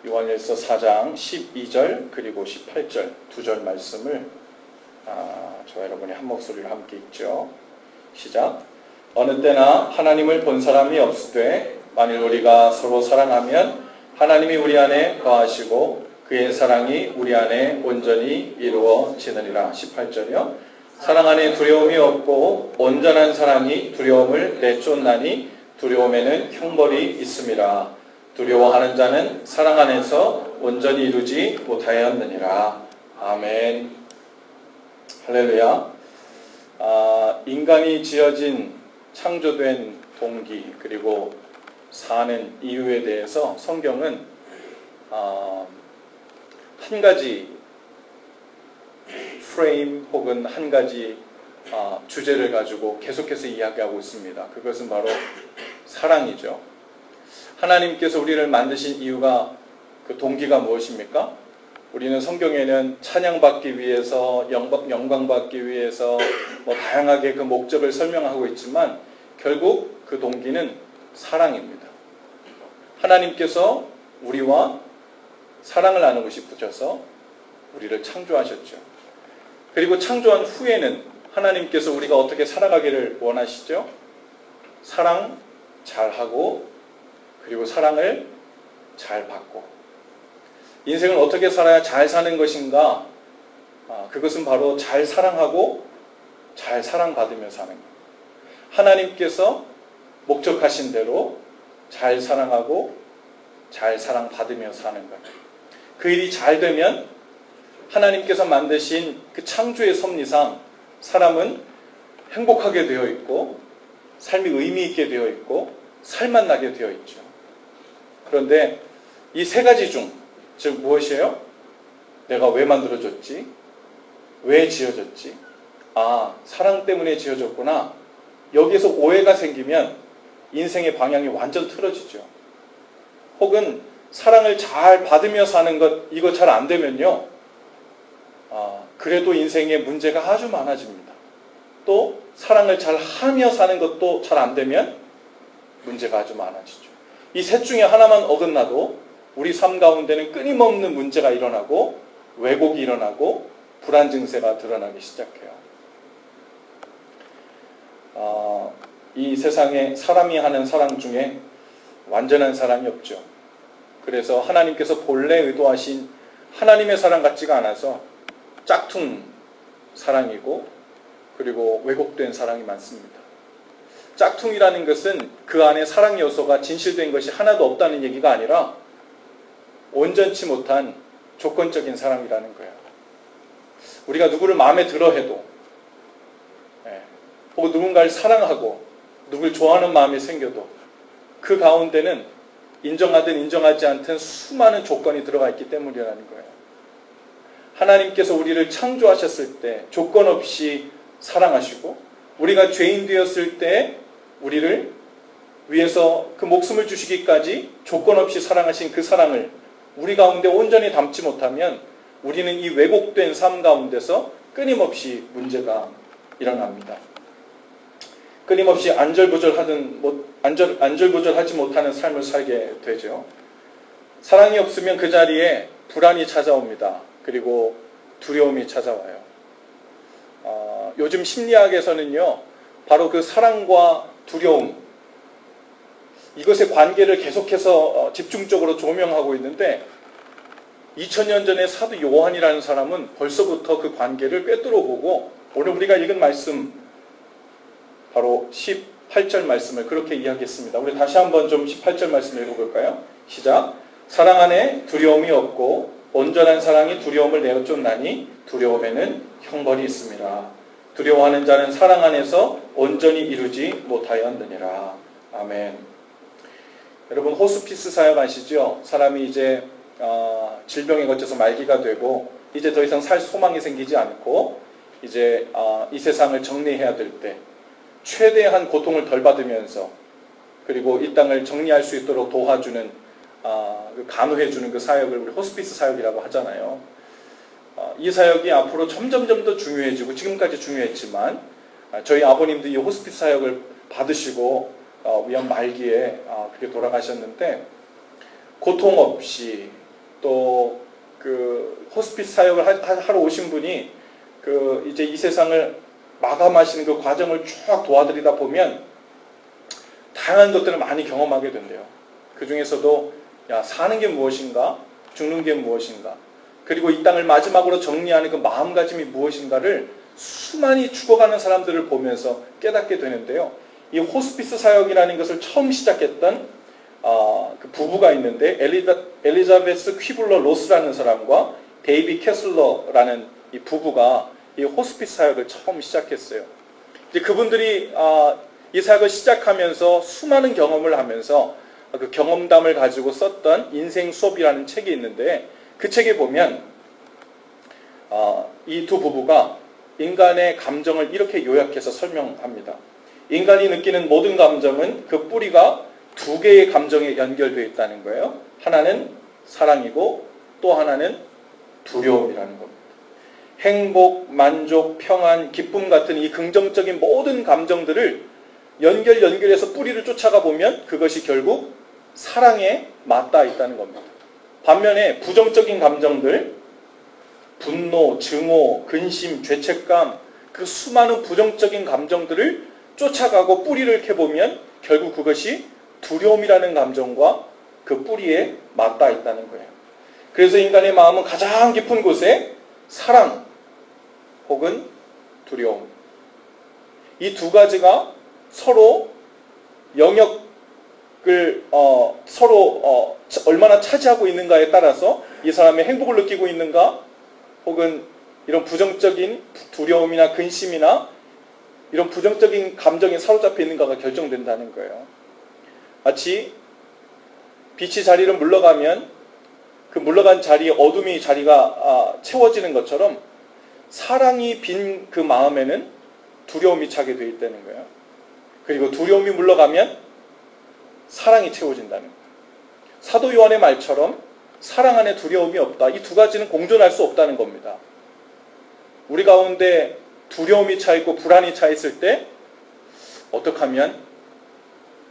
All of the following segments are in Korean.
요한일서 4장 12절 그리고 18절 두 절 말씀을 저와 여러분이 한 목소리로 함께 읽죠. 시작. 어느 때나 하나님을 본 사람이 없으되 만일 우리가 서로 사랑하면 하나님이 우리 안에 거하시고 그의 사랑이 우리 안에 온전히 이루어지느니라. 18절이요. 사랑 안에 두려움이 없고 온전한 사랑이 두려움을 내쫓나니 두려움에는 형벌이 있음이라. 두려워하는 자는 사랑 안에서 온전히 이루지 못하였느니라. 아멘. 할렐루야. 인간이 지어진 창조된 동기 그리고 사는 이유에 대해서 성경은 한 가지 프레임 혹은 한 가지 주제를 가지고 계속해서 이야기하고 있습니다. 그것은 바로 사랑이죠. 하나님께서 우리를 만드신 이유가 그 동기가 무엇입니까? 우리는 성경에는 찬양받기 위해서 영광받기 위해서 다양하게 그 목적을 설명하고 있지만 결국 그 동기는 사랑입니다. 하나님께서 우리와 사랑을 나누고 싶으셔서 우리를 창조하셨죠. 그리고 창조한 후에는 하나님께서 우리가 어떻게 살아가기를 원하시죠? 사랑 잘하고 그리고 사랑을 잘 받고 인생을 어떻게 살아야 잘 사는 것인가? 그것은 바로 잘 사랑하고 잘 사랑받으며 사는 것. 하나님께서 목적하신 대로 잘 사랑하고 잘 사랑받으며 사는 것. 그 일이 잘 되면 하나님께서 만드신 그 창조의 섭리상 사람은 행복하게 되어 있고 삶이 의미 있게 되어 있고 살맛나게 되어 있죠. 그런데 이 세 가지 중, 즉 무엇이에요? 내가 왜 만들어졌지? 왜 지어졌지? 사랑 때문에 지어졌구나. 여기에서 오해가 생기면 인생의 방향이 완전 틀어지죠. 혹은 사랑을 잘 받으며 사는 것, 이거 잘 안 되면요. 그래도 인생에 문제가 아주 많아집니다. 또 사랑을 잘 하며 사는 것도 잘 안 되면 문제가 아주 많아지죠. 이 셋 중에 하나만 어긋나도 우리 삶 가운데는 끊임없는 문제가 일어나고 왜곡이 일어나고 불안 증세가 드러나기 시작해요. 이 세상에 사람이 하는 사랑 중에 완전한 사랑이 없죠. 그래서 하나님께서 본래 의도하신 하나님의 사랑 같지가 않아서 짝퉁 사랑이고 그리고 왜곡된 사랑이 많습니다. 짝퉁이라는 것은 그 안에 사랑 요소가 진실된 것이 하나도 없다는 얘기가 아니라 온전치 못한 조건적인 사랑이라는 거예요. 우리가 누구를 마음에 들어 해도 혹은 누군가를 사랑하고 누굴 좋아하는 마음이 생겨도 그 가운데는 인정하든 인정하지 않든 수많은 조건이 들어가 있기 때문이라는 거예요. 하나님께서 우리를 창조하셨을 때 조건 없이 사랑하시고 우리가 죄인 되었을 때 우리를 위해서 그 목숨을 주시기까지 조건 없이 사랑하신 그 사랑을 우리 가운데 온전히 담지 못하면 우리는 이 왜곡된 삶 가운데서 끊임없이 문제가 일어납니다. 끊임없이 안절부절하지 못하는 삶을 살게 되죠. 사랑이 없으면 그 자리에 불안이 찾아옵니다. 그리고 두려움이 찾아와요. 요즘 심리학에서는요, 바로 그 사랑과 두려움, 이것의 관계를 계속해서 집중적으로 조명하고 있는데 2000년 전에 사도 요한이라는 사람은 벌써부터 그 관계를 꿰뚫어 보고 오늘 우리가 읽은 말씀 바로 18절 말씀을 그렇게 이야기했습니다. 우리 다시 한번 좀 18절 말씀을 읽어볼까요? 시작. 사랑 안에 두려움이 없고 온전한 사랑이 두려움을 내쫓나니 두려움에는 형벌이 있습니다. 두려워하는 자는 사랑 안에서 온전히 이루지 못하였느니라. 아멘. 여러분 호스피스 사역 아시죠? 사람이 이제 질병에 걸쳐서 말기가 되고 이제 더 이상 살 소망이 생기지 않고 이제 이 세상을 정리해야 될 때 최대한 고통을 덜 받으면서 그리고 이 땅을 정리할 수 있도록 도와주는 간호해주는 그 사역을 우리 호스피스 사역이라고 하잖아요. 이 사역이 앞으로 점점점 더 중요해지고 지금까지 중요했지만 저희 아버님도 이 호스피스 사역을 받으시고 위험 말기에 그렇게 돌아가셨는데 고통 없이 또 그 호스피스 사역을 하러 오신 분이 그 이제 이 세상을 마감하시는 그 과정을 쭉 도와드리다 보면 다양한 것들을 많이 경험하게 된대요. 그 중에서도 야, 사는 게 무엇인가, 죽는 게 무엇인가, 그리고 이 땅을 마지막으로 정리하는 그 마음가짐이 무엇인가를 수많이 죽어가는 사람들을 보면서 깨닫게 되는데요. 이 호스피스 사역이라는 것을 처음 시작했던 그 부부가 있는데 엘리자베스 퀴블러 로스라는 사람과 데이비 캐슬러라는 이 부부가 이 호스피스 사역을 처음 시작했어요. 이제 그분들이 이 사역을 시작하면서 수많은 경험을 하면서 그 경험담을 가지고 썼던 인생 수업이라는 책이 있는데 그 책에 보면 이 두 부부가 인간의 감정을 이렇게 요약해서 설명합니다. 인간이 느끼는 모든 감정은 그 뿌리가 두 개의 감정에 연결되어 있다는 거예요. 하나는 사랑이고 또 하나는 두려움이라는 겁니다. 행복, 만족, 평안, 기쁨 같은 이 긍정적인 모든 감정들을 연결해서 뿌리를 쫓아가 보면 그것이 결국 사랑에 맞닿아 있다는 겁니다. 반면에 부정적인 감정들, 분노, 증오, 근심, 죄책감, 그 수많은 부정적인 감정들을 쫓아가고 뿌리를 캐보면 결국 그것이 두려움이라는 감정과 그 뿌리에 맞닿아 있다는 거예요. 그래서 인간의 마음은 가장 깊은 곳에 사랑 혹은 두려움, 이 두 가지가 서로 영역을 서로 얼마나 차지하고 있는가에 따라서 이 사람의 행복을 느끼고 있는가 혹은 이런 부정적인 두려움이나 근심이나 이런 부정적인 감정에 사로잡혀 있는가가 결정된다는 거예요. 마치 빛이 자리를 물러가면 그 물러간 자리에 어둠이 자리가 채워지는 것처럼 사랑이 빈 그 마음에는 두려움이 차게 되어 있다는 거예요. 그리고 두려움이 물러가면 사랑이 채워진다는 거예요. 사도 요한의 말처럼 사랑 안에 두려움이 없다. 이 두 가지는 공존할 수 없다는 겁니다. 우리 가운데 두려움이 차 있고 불안이 차 있을 때 어떻게 하면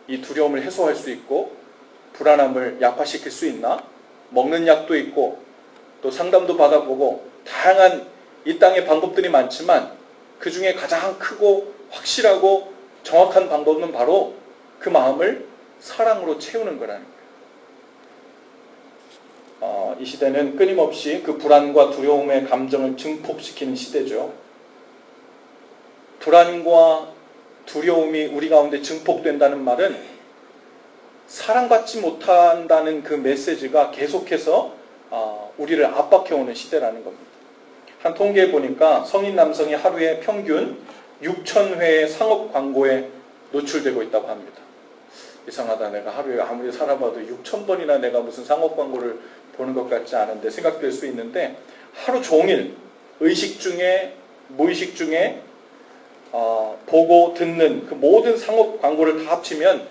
이 두려움을 해소할 수 있고 불안함을 약화시킬 수 있나? 먹는 약도 있고 또 상담도 받아보고 다양한 이 땅의 방법들이 많지만 그 중에 가장 크고 확실하고 정확한 방법은 바로 그 마음을 사랑으로 채우는 거라는 거예요. 이 시대는 끊임없이 그 불안과 두려움의 감정을 증폭시키는 시대죠. 불안과 두려움이 우리 가운데 증폭된다는 말은 사랑받지 못한다는 그 메시지가 계속해서 우리를 압박해오는 시대라는 겁니다. 한 통계에 보니까 성인 남성이 하루에 평균 6,000회의 상업 광고에 노출되고 있다고 합니다. 이상하다. 내가 하루에 아무리 살아봐도 6,000번이나 내가 무슨 상업 광고를 보는 것 같지 않은데 생각될 수 있는데 하루 종일 의식 중에 무의식 중에 보고 듣는 그 모든 상업 광고를 다 합치면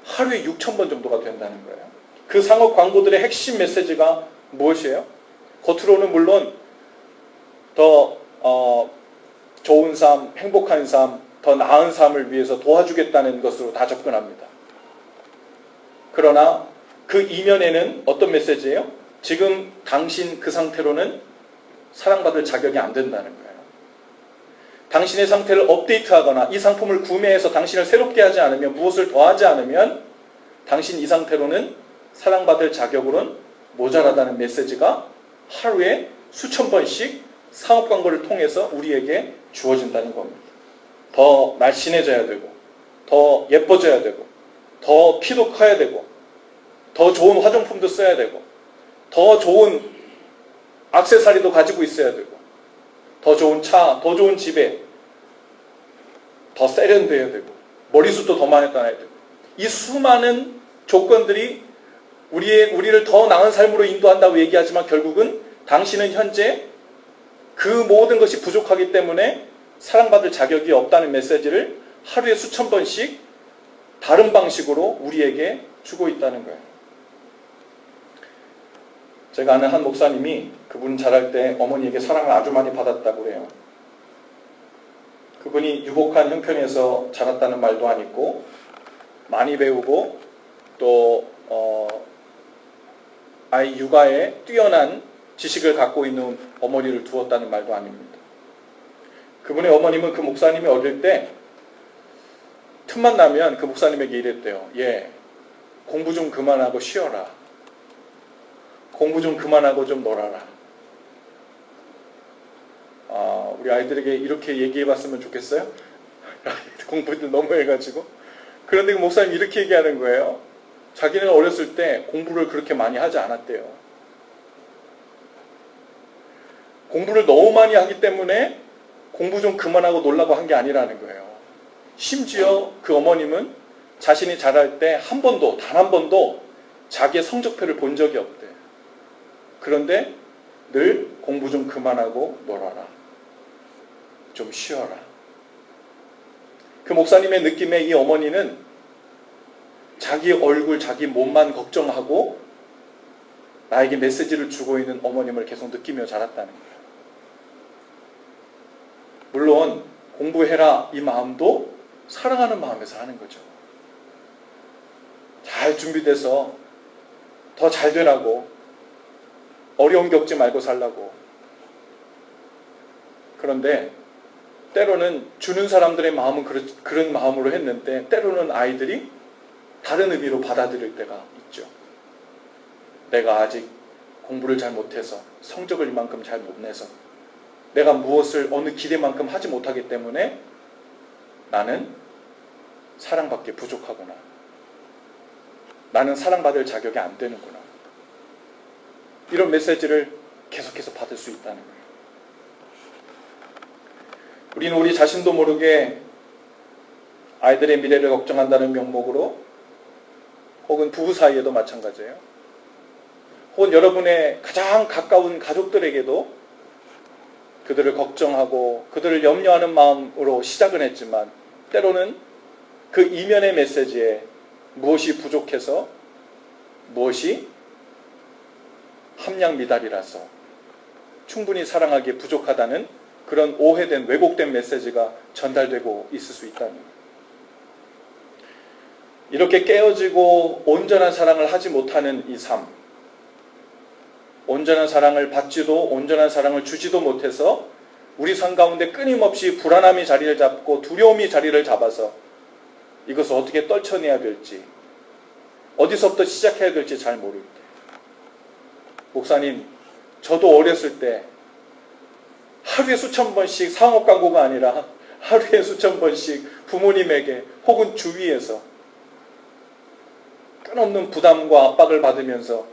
하루에 6,000번 정도가 된다는 거예요. 그 상업 광고들의 핵심 메시지가 무엇이에요? 겉으로는 물론 더 좋은 삶, 행복한 삶, 더 나은 삶을 위해서 도와주겠다는 것으로 다 접근합니다. 그러나 그 이면에는 어떤 메시지예요? 지금 당신 그 상태로는 사랑받을 자격이 안 된다는 거예요. 당신의 상태를 업데이트하거나 이 상품을 구매해서 당신을 새롭게 하지 않으면, 무엇을 더하지 않으면 당신 이 상태로는 사랑받을 자격으로는 모자라다는 메시지가 하루에 수천 번씩 상업 광고를 통해서 우리에게 주어진다는 겁니다. 더 날씬해져야 되고, 더 예뻐져야 되고, 더 키도 커야 되고, 더 좋은 화장품도 써야 되고, 더 좋은 액세서리도 가지고 있어야 되고, 더 좋은 차, 더 좋은 집에 더 세련돼야 되고, 머리숱도 더 많이 따야 되고, 이 수많은 조건들이 우리를 더 나은 삶으로 인도한다고 얘기하지만 결국은 당신은 현재 그 모든 것이 부족하기 때문에 사랑받을 자격이 없다는 메시지를 하루에 수천 번씩 다른 방식으로 우리에게 주고 있다는 거예요. 제가 아는 한 목사님이 그분 자랄 때 어머니에게 사랑을 아주 많이 받았다고 그래요. 그분이 유복한 형편에서 자랐다는 말도 안 있고, 많이 배우고 또 아이 육아에 뛰어난 지식을 갖고 있는 어머니를 두었다는 말도 아닙니다. 그분의 어머님은 그 목사님이 어릴 때 틈만 나면 그 목사님에게 이랬대요. 예, 공부 좀 그만하고 쉬어라. 공부 좀 그만하고 좀 놀아라. 우리 아이들에게 이렇게 얘기해봤으면 좋겠어요? 공부를 너무 해가지고. 그런데 그 목사님이 이렇게 얘기하는 거예요. 자기는 어렸을 때 공부를 그렇게 많이 하지 않았대요. 공부를 너무 많이 하기 때문에 공부 좀 그만하고 놀라고 한 게 아니라는 거예요. 심지어 그 어머님은 자신이 자랄 때 한 번도, 단 한 번도 자기의 성적표를 본 적이 없대. 그런데 늘 공부 좀 그만하고 놀아라. 좀 쉬어라. 그 목사님의 느낌에 이 어머니는 자기 얼굴, 자기 몸만 걱정하고 나에게 메시지를 주고 있는 어머님을 계속 느끼며 자랐다는 거예요. 물론 공부해라 이 마음도 사랑하는 마음에서 하는 거죠. 잘 준비돼서 더 잘 되라고, 어려움 겪지 말고 살라고. 그런데 때로는 주는 사람들의 마음은 그런 마음으로 했는데 때로는 아이들이 다른 의미로 받아들일 때가 있죠. 내가 아직 공부를 잘 못해서, 성적을 이만큼 잘 못 내서, 내가 무엇을 어느 기대만큼 하지 못하기 때문에 나는 사랑받기 부족하구나. 나는 사랑받을 자격이 안 되는구나. 이런 메시지를 계속해서 받을 수 있다는 거예요. 우리는 우리 자신도 모르게 아이들의 미래를 걱정한다는 명목으로, 혹은 부부 사이에도 마찬가지예요. 혹은 여러분의 가장 가까운 가족들에게도 그들을 걱정하고 그들을 염려하는 마음으로 시작은 했지만 때로는 그 이면의 메시지에 무엇이 부족해서, 무엇이 함량 미달이라서 충분히 사랑하기에 부족하다는 그런 오해된, 왜곡된 메시지가 전달되고 있을 수 있다는 거예요. 이렇게 깨어지고 온전한 사랑을 하지 못하는 이 삶, 온전한 사랑을 받지도 온전한 사랑을 주지도 못해서 우리 삶 가운데 끊임없이 불안함이 자리를 잡고 두려움이 자리를 잡아서 이것을 어떻게 떨쳐내야 될지, 어디서부터 시작해야 될지 잘 모를 때, 목사님, 저도 어렸을 때 하루에 수천 번씩, 상업 광고가 아니라 하루에 수천 번씩 부모님에게 혹은 주위에서 끊없는 부담과 압박을 받으면서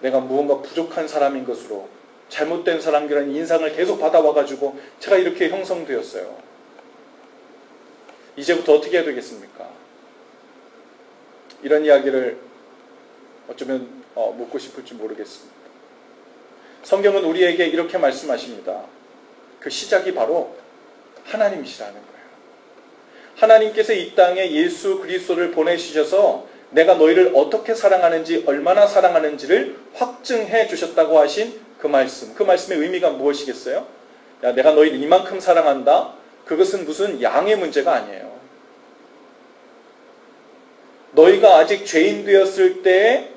내가 무언가 부족한 사람인 것으로, 잘못된 사람이라는 인상을 계속 받아와가지고 제가 이렇게 형성되었어요. 이제부터 어떻게 해야 되겠습니까? 이런 이야기를 어쩌면 묻고 싶을지 모르겠습니다. 성경은 우리에게 이렇게 말씀하십니다. 그 시작이 바로 하나님이시라는 거예요. 하나님께서 이 땅에 예수 그리스도를 보내주셔서 내가 너희를 어떻게 사랑하는지, 얼마나 사랑하는지를 확증해 주셨다고 하신 그 말씀. 그 말씀의 의미가 무엇이겠어요? 야, 내가 너희를 이만큼 사랑한다? 그것은 무슨 양의 문제가 아니에요. 너희가 아직 죄인 되었을 때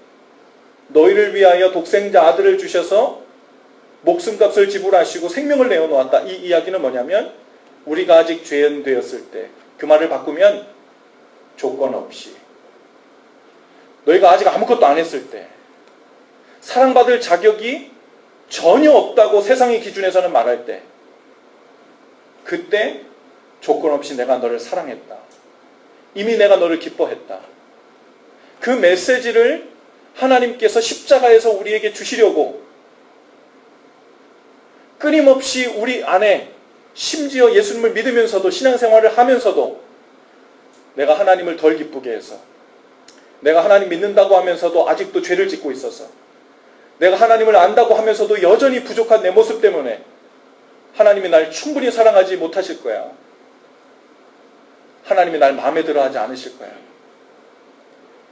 너희를 위하여 독생자 아들을 주셔서 목숨값을 지불하시고 생명을 내어놓았다. 이 이야기는 뭐냐면 우리가 아직 죄인 되었을 때, 그 말을 바꾸면 조건 없이, 너희가 아직 아무것도 안 했을 때, 사랑받을 자격이 전혀 없다고 세상의 기준에서는 말할 때, 그때 조건 없이 내가 너를 사랑했다. 이미 내가 너를 기뻐했다. 그 메시지를 하나님께서 십자가에서 우리에게 주시려고 끊임없이 우리 안에, 심지어 예수님을 믿으면서도, 신앙생활을 하면서도 내가 하나님을 덜 기쁘게 해서, 내가 하나님 믿는다고 하면서도 아직도 죄를 짓고 있어서, 내가 하나님을 안다고 하면서도 여전히 부족한 내 모습 때문에 하나님이 날 충분히 사랑하지 못하실 거야. 하나님이 날 마음에 들어 하지 않으실 거야.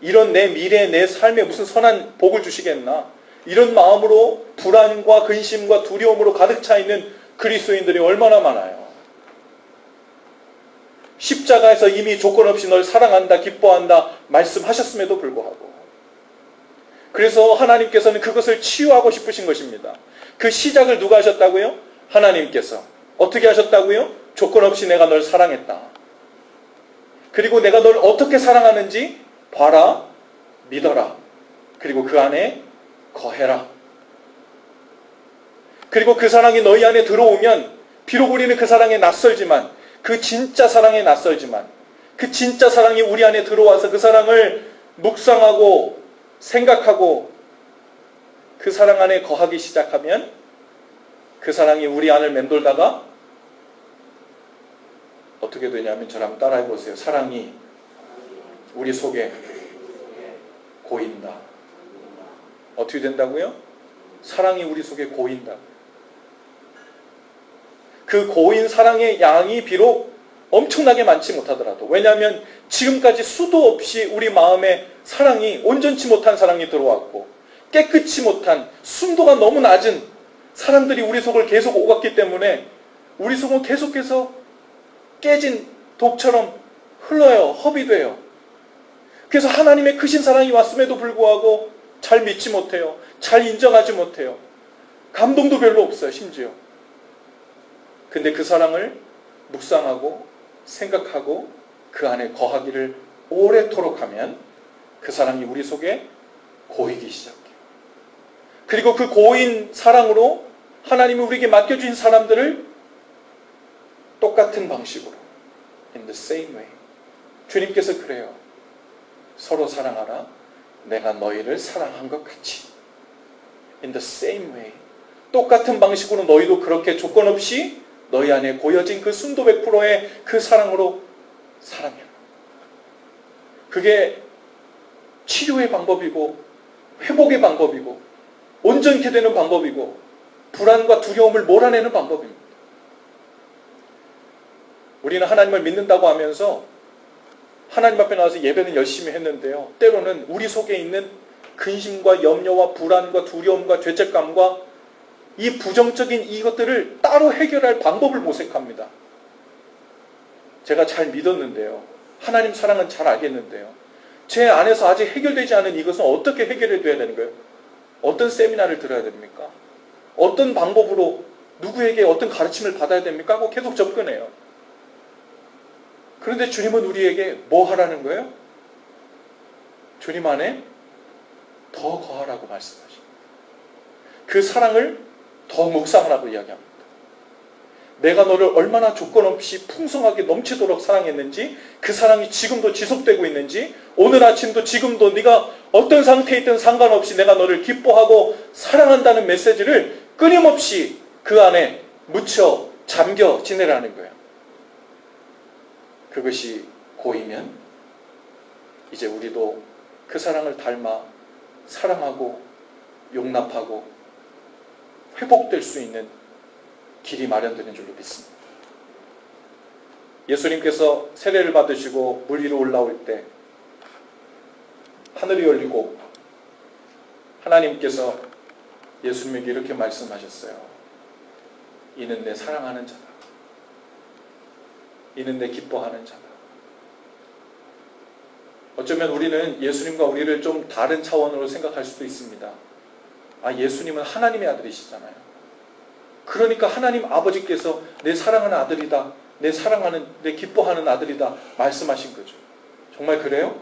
이런 내 미래, 내 삶에 무슨 선한 복을 주시겠나? 이런 마음으로 불안과 근심과 두려움으로 가득 차 있는 그리스도인들이 얼마나 많아요. 십자가에서 이미 조건 없이 널 사랑한다, 기뻐한다 말씀하셨음에도 불구하고 그래서 하나님께서는 그것을 치유하고 싶으신 것입니다. 그 시작을 누가 하셨다고요? 하나님께서. 어떻게 하셨다고요? 조건 없이 내가 널 사랑했다. 그리고 내가 널 어떻게 사랑하는지 봐라, 믿어라. 그리고 그 안에 거해라. 그리고 그 사랑이 너희 안에 들어오면 비록 우리는 그 사랑에 낯설지만, 그 진짜 사랑에 낯설지만, 그 진짜 사랑이 우리 안에 들어와서 그 사랑을 묵상하고 생각하고 그 사랑 안에 거하기 시작하면 그 사랑이 우리 안을 맴돌다가 어떻게 되냐면 저랑 따라해 보세요. 사랑이 우리 속에 고인다. 어떻게 된다고요? 사랑이 우리 속에 고인다. 그 고인 사랑의 양이 비록 엄청나게 많지 못하더라도, 왜냐하면 지금까지 수도 없이 우리 마음에 사랑이, 온전치 못한 사랑이 들어왔고 깨끗이 못한, 순도가 너무 낮은 사랑들이 우리 속을 계속 오갔기 때문에 우리 속은 계속해서 깨진 독처럼 흘러요. 허비돼요. 그래서 하나님의 크신 사랑이 왔음에도 불구하고 잘 믿지 못해요. 잘 인정하지 못해요. 감동도 별로 없어요. 심지어. 근데 그 사랑을 묵상하고 생각하고 그 안에 거하기를 오래도록 하면 그 사랑이 우리 속에 고이기 시작해요. 그리고 그 고인 사랑으로 하나님이 우리에게 맡겨주신 사람들을 똑같은 방식으로, in the same way. 주님께서 그래요. 서로 사랑하라. 내가 너희를 사랑한 것 같이. in the same way. 똑같은 방식으로 너희도 그렇게 조건 없이 너희 안에 고여진 그 순도 100%의 그 사랑으로 사랑해라. 그게 치료의 방법이고 회복의 방법이고 온전케 되는 방법이고 불안과 두려움을 몰아내는 방법입니다. 우리는 하나님을 믿는다고 하면서 하나님 앞에 나와서 예배는 열심히 했는데요. 때로는 우리 속에 있는 근심과 염려와 불안과 두려움과 죄책감과 이 부정적인 이것들을 따로 해결할 방법을 모색합니다. 제가 잘 믿었는데요. 하나님 사랑은 잘 알겠는데요. 제 안에서 아직 해결되지 않은 이것은 어떻게 해결해 둬야 되는 거예요? 어떤 세미나를 들어야 됩니까? 어떤 방법으로 누구에게 어떤 가르침을 받아야 됩니까? 하고 계속 접근해요. 그런데 주님은 우리에게 뭐 하라는 거예요? 주님 안에 더 거하라고 말씀하십니다. 그 사랑을 더 묵상하라고 이야기합니다. 내가 너를 얼마나 조건 없이 풍성하게 넘치도록 사랑했는지, 그 사랑이 지금도 지속되고 있는지, 오늘 아침도 지금도 네가 어떤 상태에 있든 상관없이 내가 너를 기뻐하고 사랑한다는 메시지를 끊임없이 그 안에 묻혀 잠겨 지내라는 거예요. 그것이 고이면 이제 우리도 그 사랑을 닮아 사랑하고 용납하고 회복될 수 있는 길이 마련되는 줄로 믿습니다. 예수님께서 세례를 받으시고 물 위로 올라올 때 하늘이 열리고 하나님께서 예수님에게 이렇게 말씀하셨어요. 이는 내 사랑하는 자다. 이는 내 기뻐하는 자다. 어쩌면 우리는 예수님과 우리를 좀 다른 차원으로 생각할 수도 있습니다. 아, 예수님은 하나님의 아들이시잖아요. 그러니까 하나님 아버지께서 내 사랑하는 아들이다, 내 사랑하는, 내 기뻐하는 아들이다 말씀하신 거죠. 정말 그래요?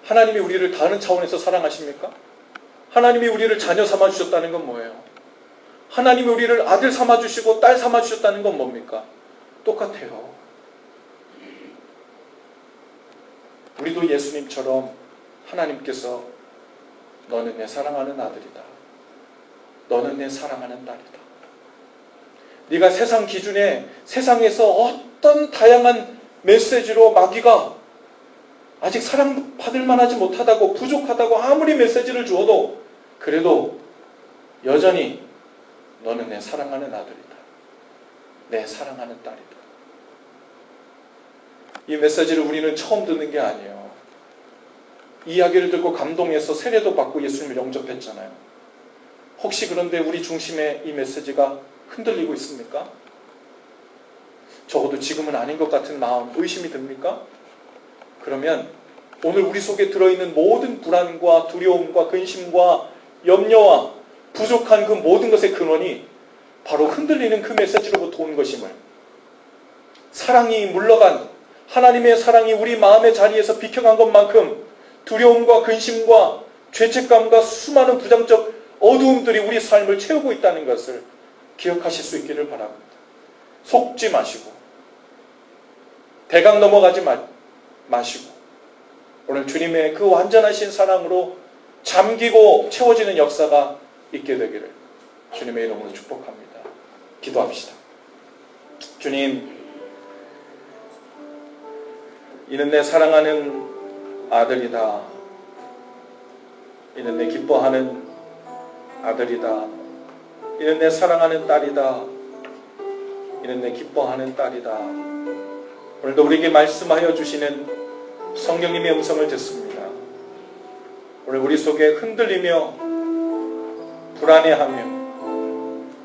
하나님이 우리를 다른 차원에서 사랑하십니까? 하나님이 우리를 자녀 삼아주셨다는 건 뭐예요? 하나님이 우리를 아들 삼아주시고 딸 삼아주셨다는 건 뭡니까? 똑같아요. 우리도 예수님처럼 하나님께서 너는 내 사랑하는 아들이다. 너는 내 사랑하는 딸이다. 네가 세상 기준에 세상에서 어떤 다양한 메시지로 마귀가 아직 사랑받을 만하지 못하다고 부족하다고 아무리 메시지를 주어도 그래도 여전히 너는 내 사랑하는 아들이다. 내 사랑하는 딸이다. 이 메시지를 우리는 처음 듣는 게 아니에요. 이 이야기를 듣고 감동해서 세례도 받고 예수님을 영접했잖아요. 혹시 그런데 우리 중심에 이 메시지가 흔들리고 있습니까? 적어도 지금은 아닌 것 같은 마음, 의심이 듭니까? 그러면 오늘 우리 속에 들어있는 모든 불안과 두려움과 근심과 염려와 부족한 그 모든 것의 근원이 바로 흔들리는 그 메시지로부터 온 것임을, 사랑이 물러간, 하나님의 사랑이 우리 마음의 자리에서 비켜간 것만큼 두려움과 근심과 죄책감과 수많은 부정적 어두움들이 우리 삶을 채우고 있다는 것을 기억하실 수 있기를 바랍니다. 속지 마시고 대강 넘어가지 마시고 오늘 주님의 그 완전하신 사랑으로 잠기고 채워지는 역사가 있게 되기를 주님의 이름으로 축복합니다. 기도합시다. 주님, 이는 내 사랑하는 아들이다. 이는 내 기뻐하는 아들이다. 이는 내 사랑하는 딸이다. 이는 내 기뻐하는 딸이다. 오늘도 우리에게 말씀하여 주시는 성령님의 음성을 듣습니다. 오늘 우리 속에 흔들리며 불안해하며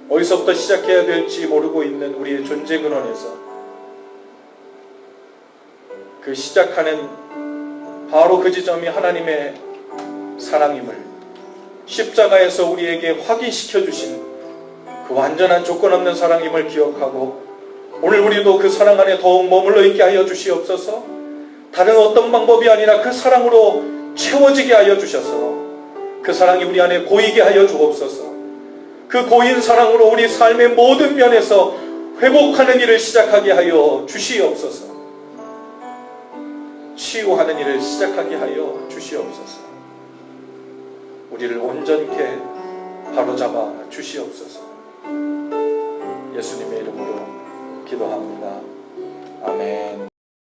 어디서부터 시작해야 될지 모르고 있는 우리의 존재 근원에서 그 시작하는 바로 그 지점이 하나님의 사랑임을 십자가에서 우리에게 확인시켜 주신 그 완전한 조건 없는 사랑임을 기억하고 오늘 우리도 그 사랑 안에 더욱 머물러 있게 하여 주시옵소서. 다른 어떤 방법이 아니라 그 사랑으로 채워지게 하여 주셔서 그 사랑이 우리 안에 고이게 하여 주옵소서. 그 고인 사랑으로 우리 삶의 모든 면에서 회복하는 일을 시작하게 하여 주시옵소서. 치유하는 일을 시작하게 하여 주시옵소서. 우리를 온전케 바로잡아 주시옵소서. 예수님의 이름으로 기도합니다. 아멘.